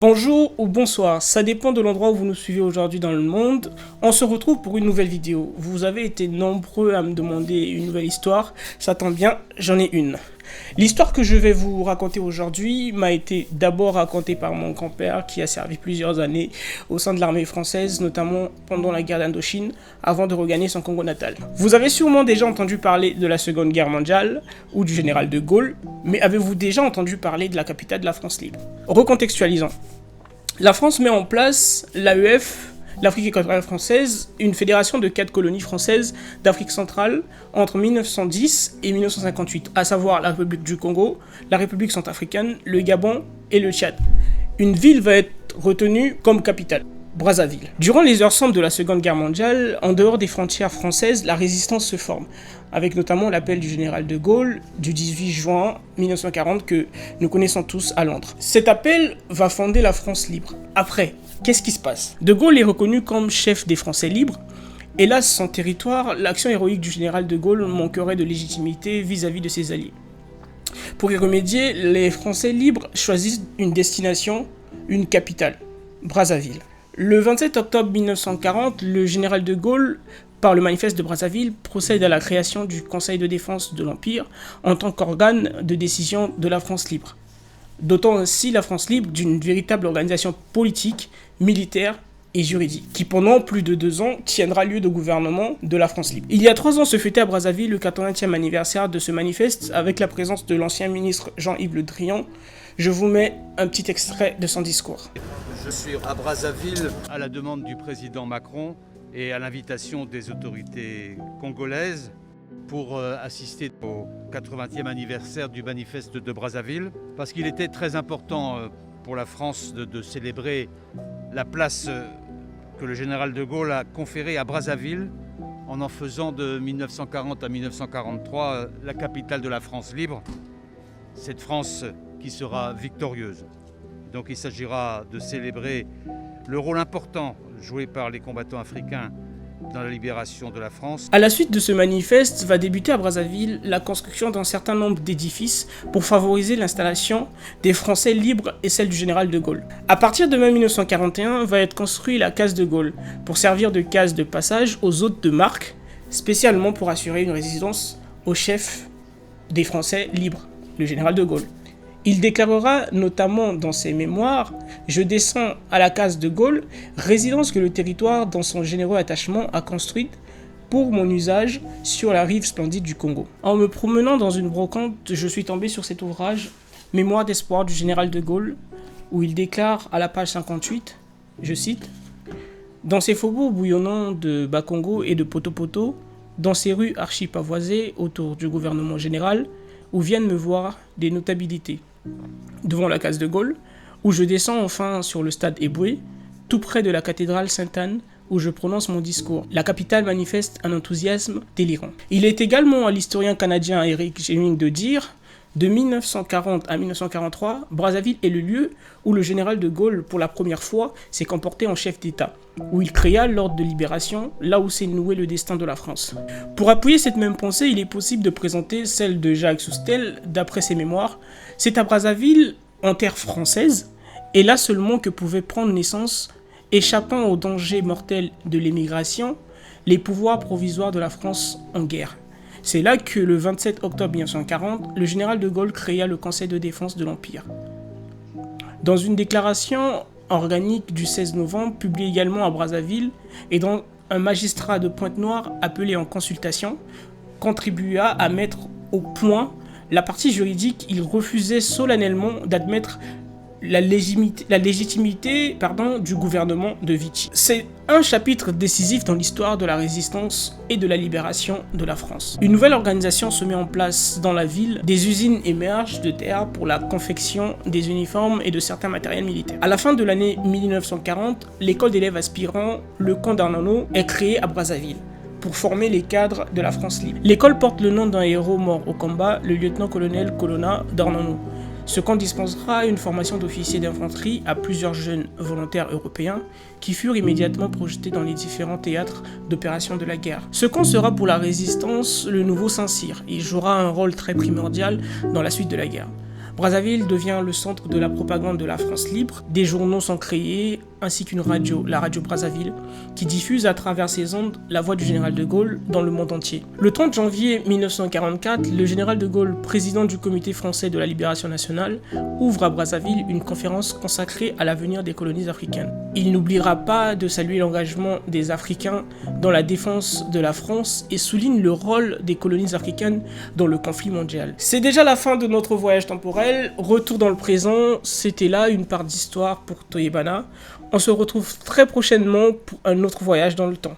Bonjour ou bonsoir, ça dépend de l'endroit où vous nous suivez aujourd'hui dans le monde. On se retrouve pour une nouvelle vidéo. Vous avez été nombreux à me demander une nouvelle histoire, ça tombe bien, j'en ai une. L'histoire que je vais vous raconter aujourd'hui m'a été d'abord racontée par mon grand-père qui a servi plusieurs années au sein de l'armée française, notamment pendant la guerre d'Indochine, avant de regagner son Congo natal. Vous avez sûrement déjà entendu parler de la Seconde Guerre mondiale ou du général de Gaulle, mais avez-vous déjà entendu parler de la capitale de la France libre? Recontextualisons. La France met en place l'AEF, l'Afrique équatoriale française, une fédération de 4 colonies françaises d'Afrique centrale entre 1910 et 1958, à savoir la République du Congo, la République centrafricaine, le Gabon et le Tchad. Une ville va être retenue comme capitale, Brazzaville. Durant les heures sombres de la Seconde Guerre mondiale, en dehors des frontières françaises, la résistance se forme, avec notamment l'appel du général de Gaulle du 18 juin 1940 que nous connaissons tous à Londres. Cet appel va fonder la France libre. Après, qu'est-ce qui se passe? De Gaulle est reconnu comme chef des Français libres. Hélas, sans territoire, l'action héroïque du général de Gaulle manquerait de légitimité vis-à-vis de ses alliés. Pour y remédier, les Français libres choisissent une destination, une capitale, Brazzaville. Le 27 octobre 1940, le général de Gaulle, par le manifeste de Brazzaville, procède à la création du Conseil de défense de l'Empire en tant qu'organe de décision de la France libre, dotant ainsi la France libre d'une véritable organisation politique, militaire et juridique, qui pendant plus de 2 ans tiendra lieu de gouvernement de la France libre. Il y a 3 ans se fêtait à Brazzaville le 80e anniversaire de ce manifeste avec la présence de l'ancien ministre Jean-Yves Le Drian. Je vous mets un petit extrait de son discours. Je suis à Brazzaville à la demande du président Macron et à l'invitation des autorités congolaises pour assister au 80e anniversaire du manifeste de Brazzaville, parce qu'il était très important pour la France de célébrer la place que le général de Gaulle a conférée à Brazzaville en faisant de 1940 à 1943 la capitale de la France libre, cette France qui sera victorieuse. Donc il s'agira de célébrer le rôle important joué par les combattants africains dans la libération de la France. À la suite de ce manifeste, va débuter à Brazzaville la construction d'un certain nombre d'édifices pour favoriser l'installation des Français libres et celle du général de Gaulle. À partir de mai 1941, va être construit la case de Gaulle pour servir de case de passage aux hôtes de marque, spécialement pour assurer une résidence au chef des Français libres, le général de Gaulle. Il déclarera notamment dans ses mémoires « Je descends à la case de Gaulle, résidence que le territoire dans son généreux attachement a construite pour mon usage sur la rive splendide du Congo. » En me promenant dans une brocante, je suis tombé sur cet ouvrage « Mémoire d'espoir du général de Gaulle » où il déclare à la page 58, je cite « Dans ces faubourgs bouillonnants de Bakongo et de Poto-Poto, dans ces rues archi-pavoisées autour du gouvernement général, où viennent me voir des notabilités. Devant la case de Gaulle, où je descends enfin sur le stade Eboué, tout près de la cathédrale Sainte-Anne, où je prononce mon discours. La capitale manifeste un enthousiasme délirant. Il est également à l'historien canadien Eric Jeming de dire « De 1940 à 1943, Brazzaville est le lieu où le général de Gaulle, pour la première fois, s'est comporté en chef d'État, où il créa l'ordre de libération, là où s'est noué le destin de la France. » Pour appuyer cette même pensée, il est possible de présenter celle de Jacques Soustel, d'après ses mémoires. C'est à Brazzaville, en terre française, et là seulement que pouvaient prendre naissance, échappant aux dangers mortels de l'émigration, les pouvoirs provisoires de la France en guerre. C'est là que le 27 octobre 1940, le général de Gaulle créa le Conseil de défense de l'Empire. Dans une déclaration organique du 16 novembre, publiée également à Brazzaville, et dont un magistrat de Pointe-Noire appelé en consultation, contribua à mettre au point la partie juridique. Il refusait solennellement d'admettre la légitimité du gouvernement de Vichy. C'est un chapitre décisif dans l'histoire de la résistance et de la libération de la France. Une nouvelle organisation se met en place dans la ville. Des usines émergent de terre pour la confection des uniformes et de certains matériels militaires. À la fin de l'année 1940, l'école d'élèves aspirants, le camp d'Arnano, est créée à Brazzaville pour former les cadres de la France libre. L'école porte le nom d'un héros mort au combat, le lieutenant-colonel Colonna d'Arnano. Ce camp dispensera une formation d'officiers d'infanterie à plusieurs jeunes volontaires européens qui furent immédiatement projetés dans les différents théâtres d'opération de la guerre. Ce camp sera pour la résistance le nouveau Saint-Cyr. Il jouera un rôle très primordial dans la suite de la guerre. Brazzaville devient le centre de la propagande de la France libre. Des journaux sont créés, ainsi qu'une radio, la radio Brazzaville, qui diffuse à travers ses ondes la voix du général de Gaulle dans le monde entier. Le 30 janvier 1944, le général de Gaulle, président du Comité français de la libération nationale, ouvre à Brazzaville une conférence consacrée à l'avenir des colonies africaines. Il n'oubliera pas de saluer l'engagement des Africains dans la défense de la France et souligne le rôle des colonies africaines dans le conflit mondial. C'est déjà la fin de notre voyage temporel. Retour dans le présent, c'était là une part d'histoire pour Toyebana. On se retrouve très prochainement pour un autre voyage dans le temps.